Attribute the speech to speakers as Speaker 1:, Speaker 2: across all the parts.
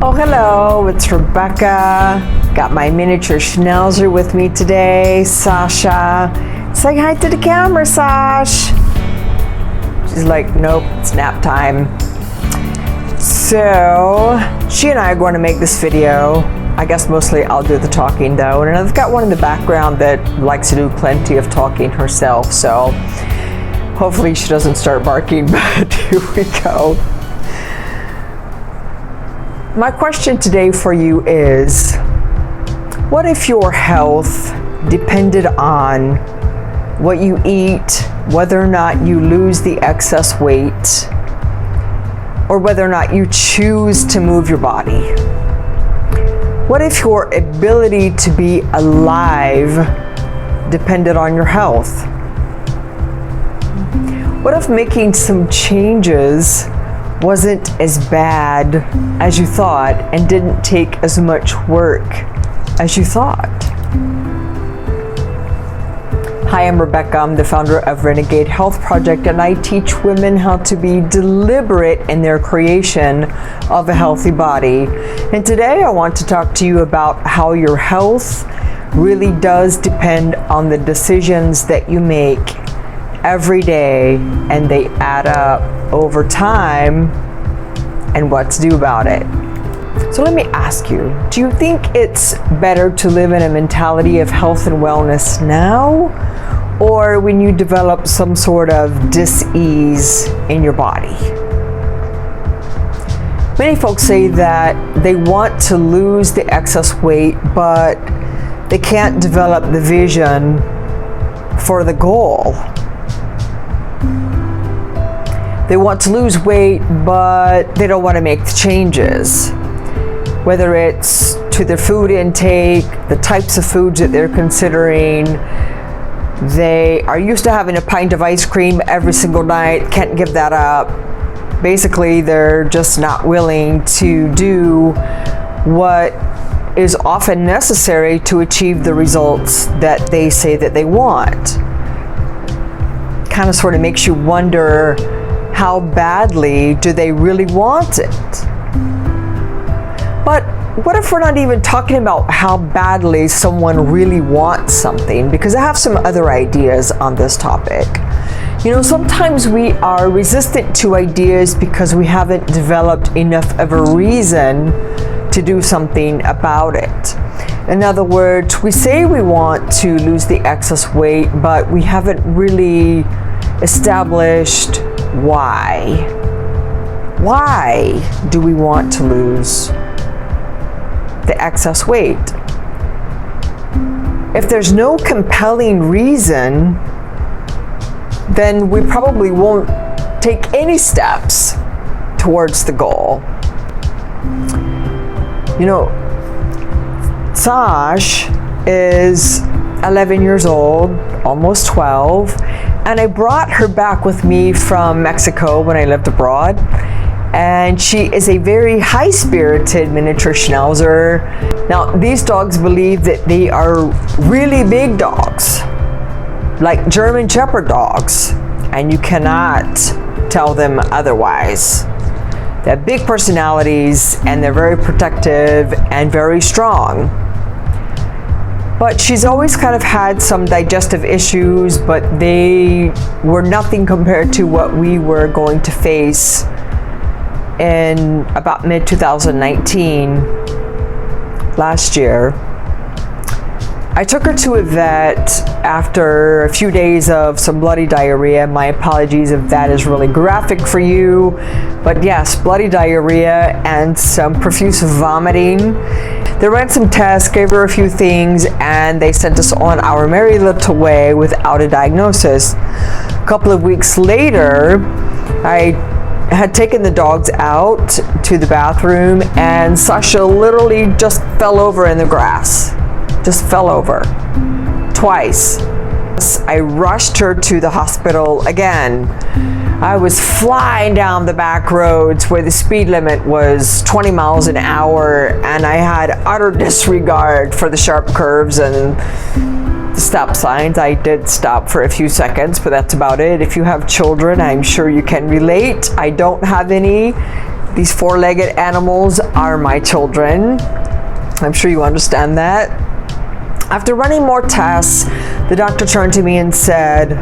Speaker 1: Oh, hello, it's Rebecca. Got my miniature Schnauzer with me today, Sasha. Say hi to the camera, Sash. She's like, nope, it's nap time. So, she and I are going to make this video. I guess mostly I'll do the talking though. And I've got one in the background that likes to do plenty of talking herself. So, hopefully she doesn't start barking, but here we go. My question today for you is, what if your health depended on what you eat, whether or not you lose the excess weight, or whether or not you choose to move your body? What if your ability to be alive depended on your health? What if making some changes wasn't as bad as you thought and didn't take as much work as you thought? Hi, I'm Rebecca. I'm the founder of Renegade Health Project, and I teach women how to be deliberate in their creation of a healthy body. And today I want to talk to you about how your health really does depend on the decisions that you make every day, and they add up over time, and what to do about it. So let me ask you, do you think it's better to live in a mentality of health and wellness now, or when you develop some sort of dis-ease in your body? Many folks say that they want to lose the excess weight, but they can't develop the vision for the goal. They want to lose weight, but they don't want to make the changes. Whether it's to their food intake, the types of foods that they're considering. They are used to having a pint of ice cream every single night, can't give that up. Basically, they're just not willing to do what is often necessary to achieve the results that they say that they want. Kind of sort of makes you wonder, how badly do they really want it? But what if we're not even talking about how badly someone really wants something? Because I have some other ideas on this topic. You know, sometimes we are resistant to ideas because we haven't developed enough of a reason to do something about it. In other words, we say we want to lose the excess weight, but we haven't really established why. Why do we want to lose the excess weight? If there's no compelling reason, then we probably won't take any steps towards the goal. You know, Sash is 11 years old, almost 12, and I brought her back with me from Mexico when I lived abroad. And she is a very high-spirited miniature Schnauzer. Now, these dogs believe that they are really big dogs, like German Shepherd dogs, and you cannot tell them otherwise. They have big personalities, and they're very protective and very strong. But she's always kind of had some digestive issues, but they were nothing compared to what we were going to face in about mid-2019, last year. I took her to a vet after a few days of some bloody diarrhea. My apologies if that is really graphic for you, but yes, bloody diarrhea and some profuse vomiting. They ran some tests, gave her a few things, and they sent us on our merry little way without a diagnosis. A couple of weeks later, I had taken the dogs out to the bathroom, and Sasha literally just fell over in the grass. Just fell over. Twice. I rushed her to the hospital again. I was flying down the back roads where the speed limit was 20 miles an hour, and I had utter disregard for the sharp curves and the stop signs. I did stop for a few seconds, but that's about it. If you have children, I'm sure you can relate. I don't have any. These four-legged animals are my children. I'm sure you understand that. After running more tests, the doctor turned to me and said,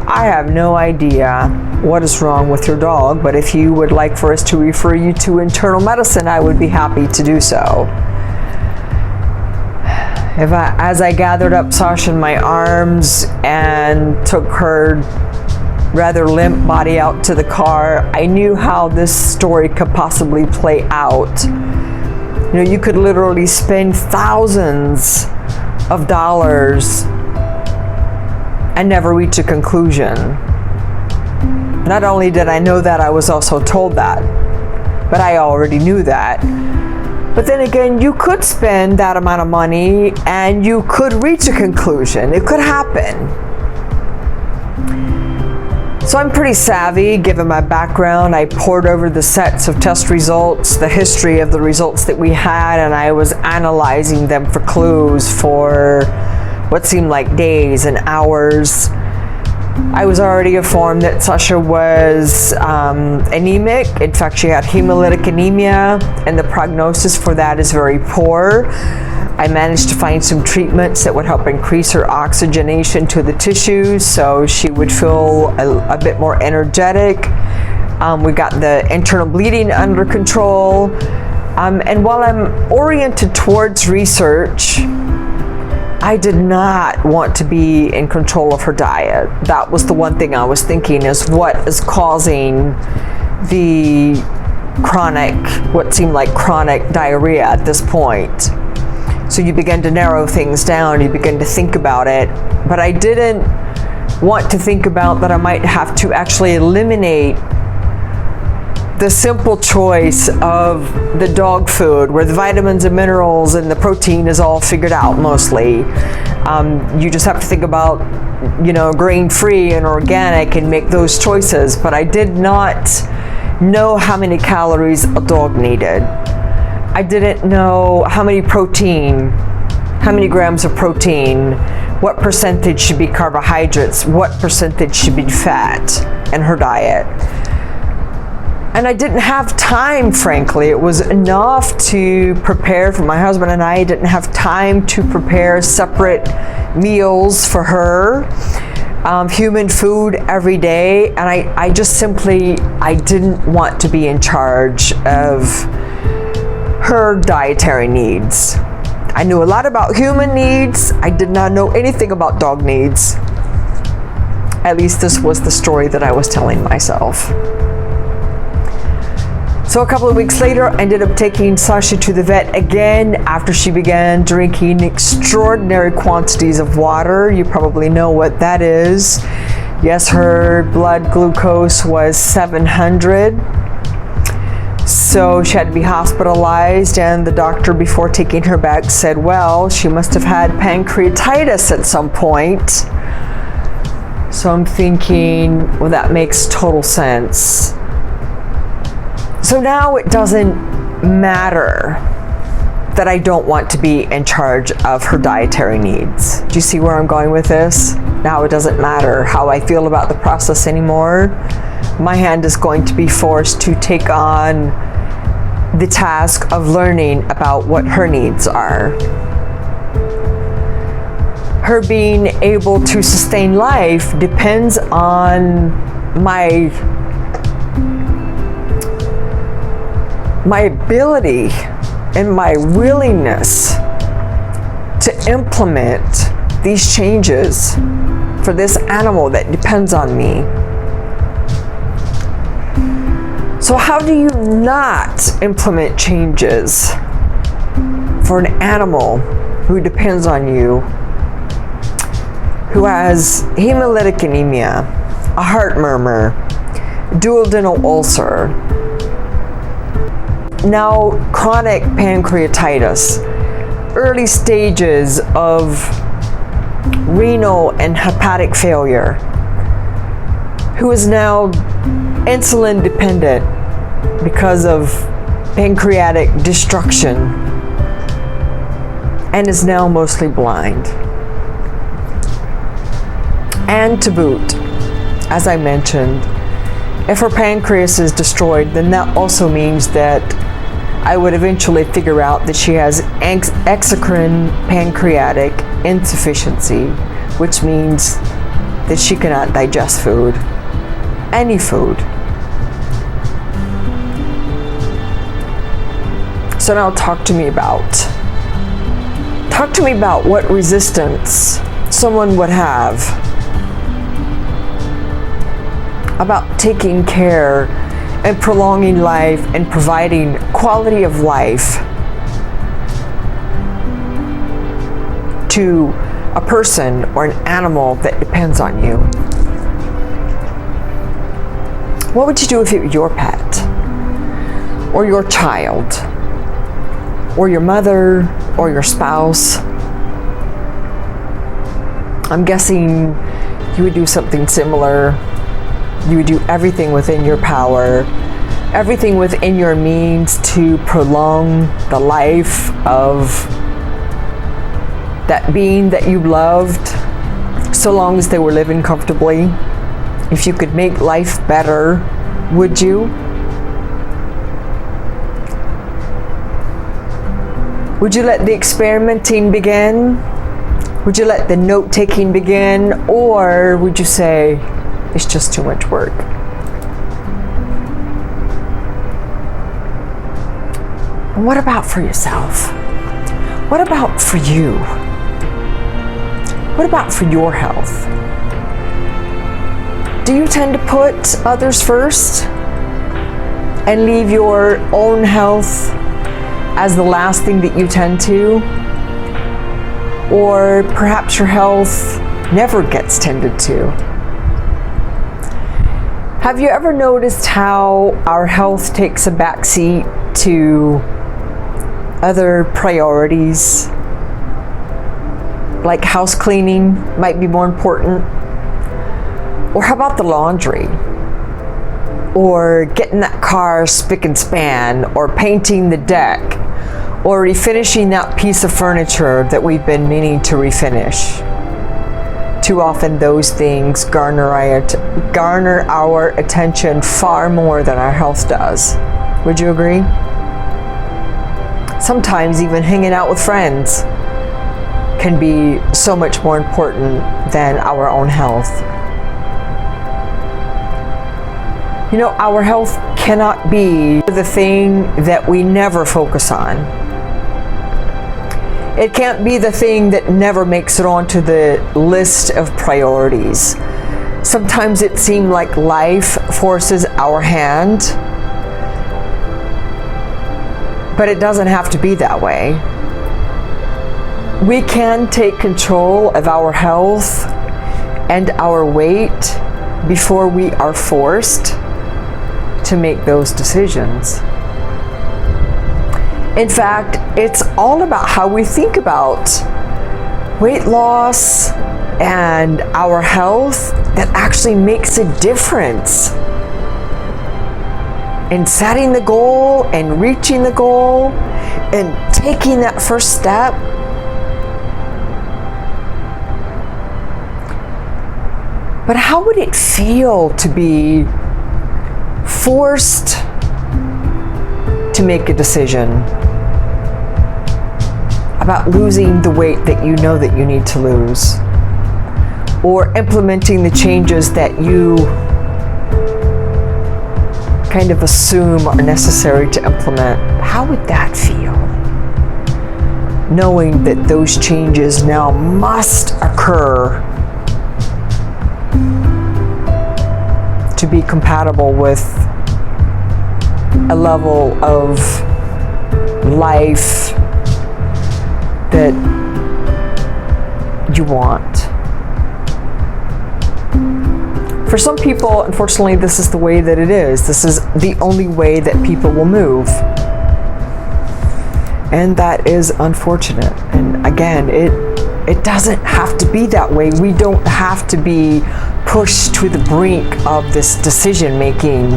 Speaker 1: I have no idea what is wrong with your dog, but if you would like for us to refer you to internal medicine, I would be happy to do so. As I gathered up Sasha in my arms and took her rather limp body out to the car, I knew how this story could possibly play out. You know, you could literally spend thousands of dollars and never reach a conclusion. Not only did I know that, I was also told that, but I already knew that. But then again, you could spend that amount of money and you could reach a conclusion. It could happen. So I'm pretty savvy given my background. I pored over the sets of test results, the history of the results that we had, and I was analyzing them for clues for what seemed like days and hours. I was already informed that Sasha was anemic. In fact, she had hemolytic anemia, and the prognosis for that is very poor. I managed to find some treatments that would help increase her oxygenation to the tissues so she would feel a bit more energetic. We got the internal bleeding under control. And while I'm oriented towards research, I did not want to be in control of her diet. That was the one thing I was thinking, is what is causing the what seemed like chronic diarrhea at this point. So you begin to narrow things down, you begin to think about it, but I didn't want to think about that I might have to actually eliminate the simple choice of the dog food, where the vitamins and minerals and the protein is all figured out mostly. You just have to think about, you know, grain-free and organic and make those choices, but I did not know how many calories a dog needed. I didn't know how many grams of protein, what percentage should be carbohydrates, what percentage should be fat in her diet. And I didn't have time, frankly. It was enough to prepare for my husband, and I didn't have time to prepare separate meals for her, human food every day. And I just simply, I didn't want to be in charge of her dietary needs. I knew a lot about human needs. I did not know anything about dog needs. At least this was the story that I was telling myself. So a couple of weeks later, I ended up taking Sasha to the vet again after she began drinking extraordinary quantities of water. You probably know what that is. Yes, her blood glucose was 700. So she had to be hospitalized, and the doctor, before taking her back, said, well, she must have had pancreatitis at some point. So I'm thinking, well, that makes total sense. So now it doesn't matter that I don't want to be in charge of her dietary needs. Do you see where I'm going with this? Now it doesn't matter how I feel about the process anymore. My hand is going to be forced to take on the task of learning about what her needs are. Her being able to sustain life depends on my ability and my willingness to implement these changes for this animal that depends on me. So how do you not implement changes for an animal who depends on you, who has hemolytic anemia, a heart murmur, duodenal ulcer, now chronic pancreatitis, early stages of renal and hepatic failure, who is now insulin dependent because of pancreatic destruction, and is now mostly blind. And to boot, as I mentioned, If her pancreas is destroyed, then that also means that I would eventually figure out that she has exocrine pancreatic insufficiency, which means that she cannot digest food, any food. So now talk to me about what resistance someone would have about taking care and prolonging life and providing quality of life to a person or an animal that depends on you. What would you do if it were your pet, or your child, or your mother, or your spouse? I'm guessing you would do something similar. You would do everything within your power, everything within your means to prolong the life of that being that you loved, so long as they were living comfortably. If you could make life better, would you? Would you let the experimenting begin? Would you let the note-taking begin? Or would you say, it's just too much work? And what about for yourself? What about for you? What about for your health? Do you tend to put others first and leave your own health as the last thing that you tend to? Or perhaps your health never gets tended to? Have you ever noticed how our health takes a backseat to other priorities? Like house cleaning might be more important. Or how about the laundry? Or getting that car spick and span, or painting the deck, or refinishing that piece of furniture that we've been meaning to refinish. Too often those things garner our attention far more than our health does. Would you agree? Sometimes even hanging out with friends can be so much more important than our own health. You know, our health cannot be the thing that we never focus on. It can't be the thing that never makes it onto the list of priorities. Sometimes it seems like life forces our hand, but it doesn't have to be that way. We can take control of our health and our weight before we are forced to make those decisions. In fact, it's all about how we think about weight loss and our health that actually makes a difference in setting the goal and reaching the goal and taking that first step. But how would it feel to be forced to make a decision about losing the weight that you know that you need to lose, or implementing the changes that you kind of assume are necessary to implement? How would that feel? Knowing that those changes now must occur to be compatible with a level of life that you want. For some people, unfortunately, this is the way that it is. This is the only way that people will move. And that is unfortunate. And again, it doesn't have to be that way. We don't have to be pushed to the brink of this decision making.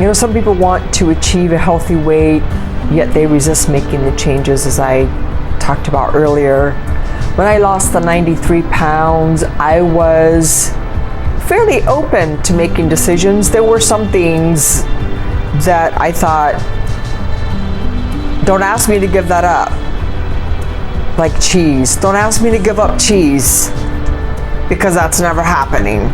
Speaker 1: You know, some people want to achieve a healthy weight, yet they resist making the changes, as I talked about earlier. When I lost the 93 pounds, I was fairly open to making decisions. There were some things that I thought, don't ask me to give that up. Like cheese. Don't ask me to give up cheese, because that's never happening.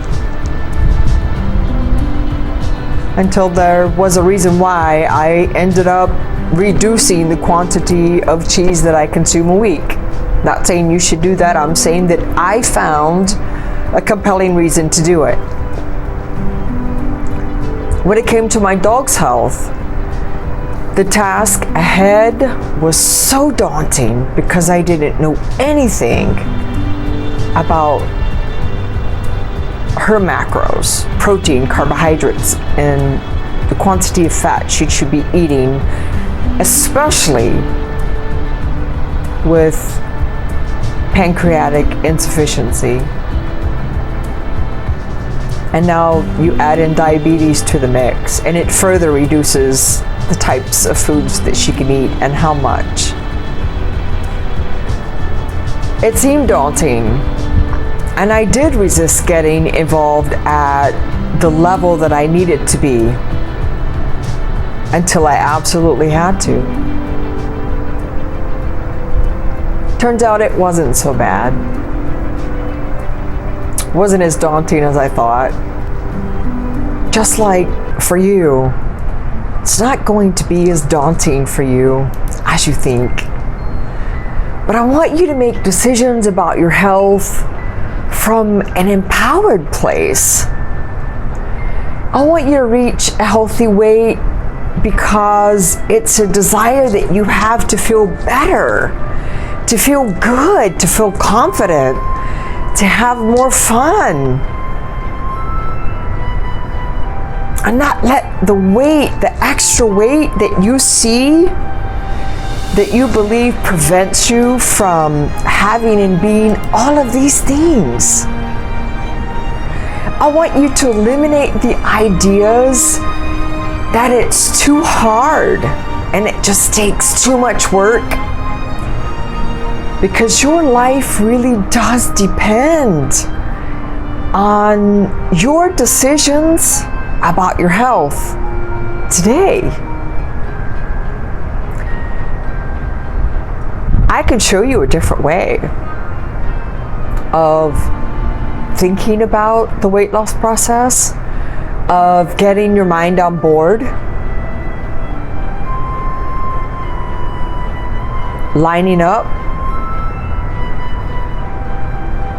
Speaker 1: Until there was a reason why I ended up reducing the quantity of cheese that I consume a week. Not saying you should do that. I'm saying that I found a compelling reason to do it. When it came to my dog's health, the task ahead was so daunting because I didn't know anything about her macros, protein, carbohydrates, and the quantity of fat she should be eating, especially with pancreatic insufficiency. And now you add in diabetes to the mix, and it further reduces the types of foods that she can eat and how much. It seemed daunting, and I did resist getting involved at the level that I needed to be until I absolutely had to. Turns out it wasn't so bad. It wasn't as daunting as I thought. Just like for you, it's not going to be as daunting for you as you think. But I want you to make decisions about your health from an empowered place. I want you to reach a healthy weight because it's a desire that you have to feel better, to feel good, to feel confident, to have more fun. And not let the weight, the extra weight that you see, that you believe prevents you from having and being all of these things. I want you to eliminate the ideas that it's too hard and it just takes too much work, because your life really does depend on your decisions about your health today. I can show you a different way of thinking about the weight loss process, of getting your mind on board, lining up,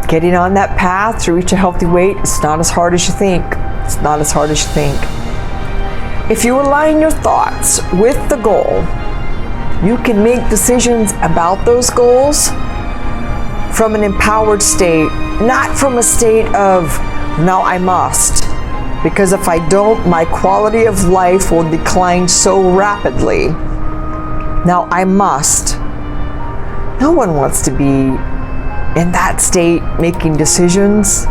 Speaker 1: getting on that path to reach a healthy weight. It's not as hard as you think. It's not as hard as you think. If you align your thoughts with the goal, you can make decisions about those goals from an empowered state, not from a state of, now I must. Because if I don't, my quality of life will decline so rapidly. Now I must. No one wants to be in that state making decisions.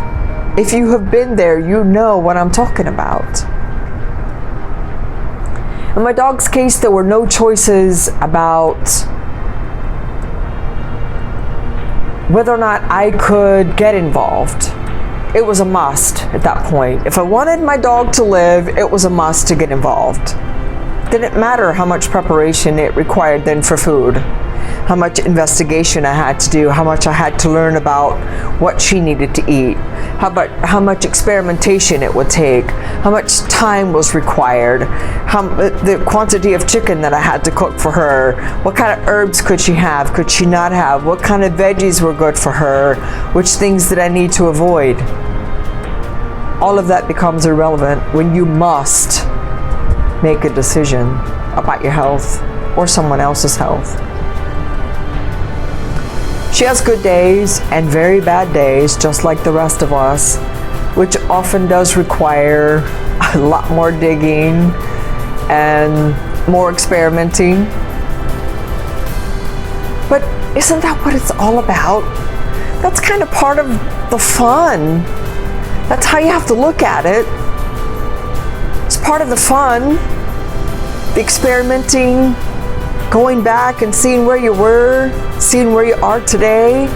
Speaker 1: If you have been there, you know what I'm talking about. In my dog's case, there were no choices about whether or not I could get involved. It was a must at that point. If I wanted my dog to live, it was a must to get involved. Didn't matter how much preparation it required then for food, how much investigation I had to do, how much I had to learn about what she needed to eat, how much experimentation it would take, how much time was required, the quantity of chicken that I had to cook for her, what kind of herbs could she have, could she not have, what kind of veggies were good for her, which things did I need to avoid. All of that becomes irrelevant when you must make a decision about your health or someone else's health. She has good days and very bad days, just like the rest of us, which often does require a lot more digging and more experimenting. But isn't that what it's all about? That's kind of part of the fun. That's how you have to look at it. It's part of the fun, the experimenting, going back and seeing where you were, seeing where you are today,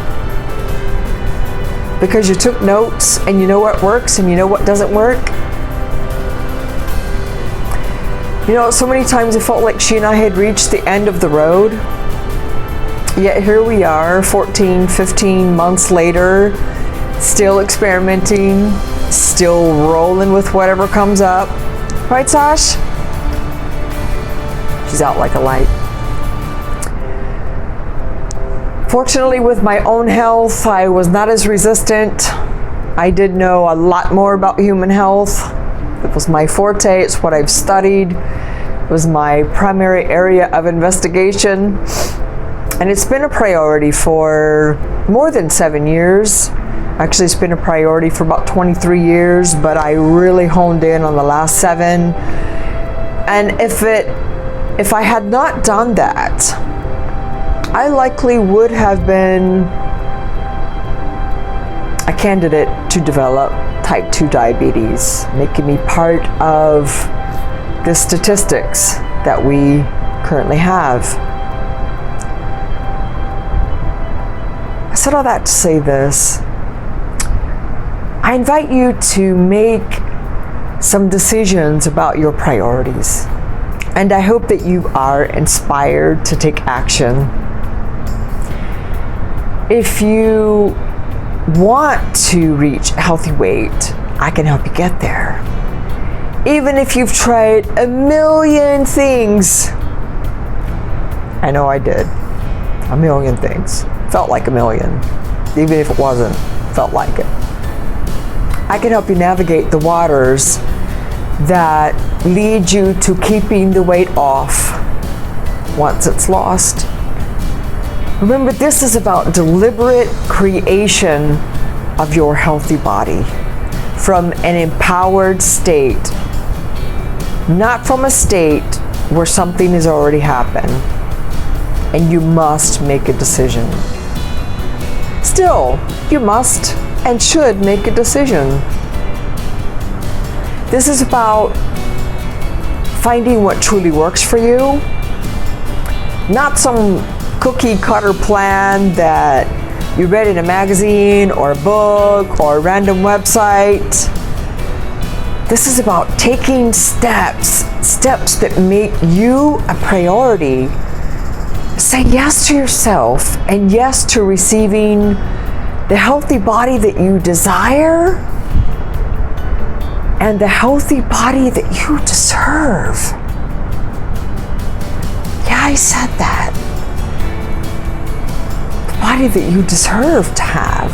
Speaker 1: because you took notes and you know what works and you know what doesn't work. You know, so many times it felt like she and I had reached the end of the road. Yet here we are, 14, 15 months later, still experimenting, still rolling with whatever comes up. Right, Sash? She's out like a light. Fortunately, with my own health, I was not as resistant. I did know a lot more about human health. It was my forte, it's what I've studied. It was my primary area of investigation. And it's been a priority for more than 7 years. Actually, it's been a priority for about 23 years, but I really honed in on the last 7. And if I had not done that, I likely would have been a candidate to develop type 2 diabetes, making me part of the statistics that we currently have. I said all that to say this. I invite you to make some decisions about your priorities. And I hope that you are inspired to take action. If you want to reach a healthy weight, I can help you get there. Even if you've tried a million things. I know I did. A million things. Felt like a million. Even if it wasn't, felt like it. I can help you navigate the waters that lead you to keeping the weight off once it's lost. Remember, this is about deliberate creation of your healthy body from an empowered state, not from a state where something has already happened and you must make a decision. Still, you must and should make a decision. This is about finding what truly works for you, not some cookie cutter plan that you read in a magazine or a book or a random website. This is about taking steps that make you a priority. Say yes to yourself and yes to receiving the healthy body that you desire and the healthy body that you deserve. Yeah, I said that. The body that you deserve to have.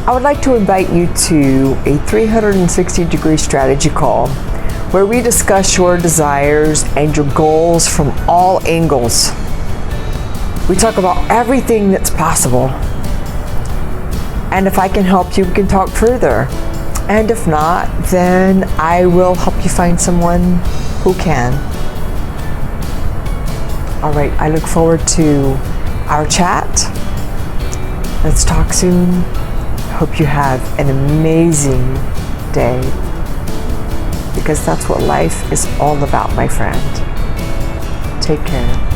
Speaker 1: I would like to invite you to a 360-degree strategy call where we discuss your desires and your goals from all angles. We talk about everything that's possible. And if I can help you, we can talk further. And if not, then I will help you find someone who can. All right, I look forward to our chat. Let's talk soon. Hope you have an amazing day, because that's what life is all about, my friend. Take care.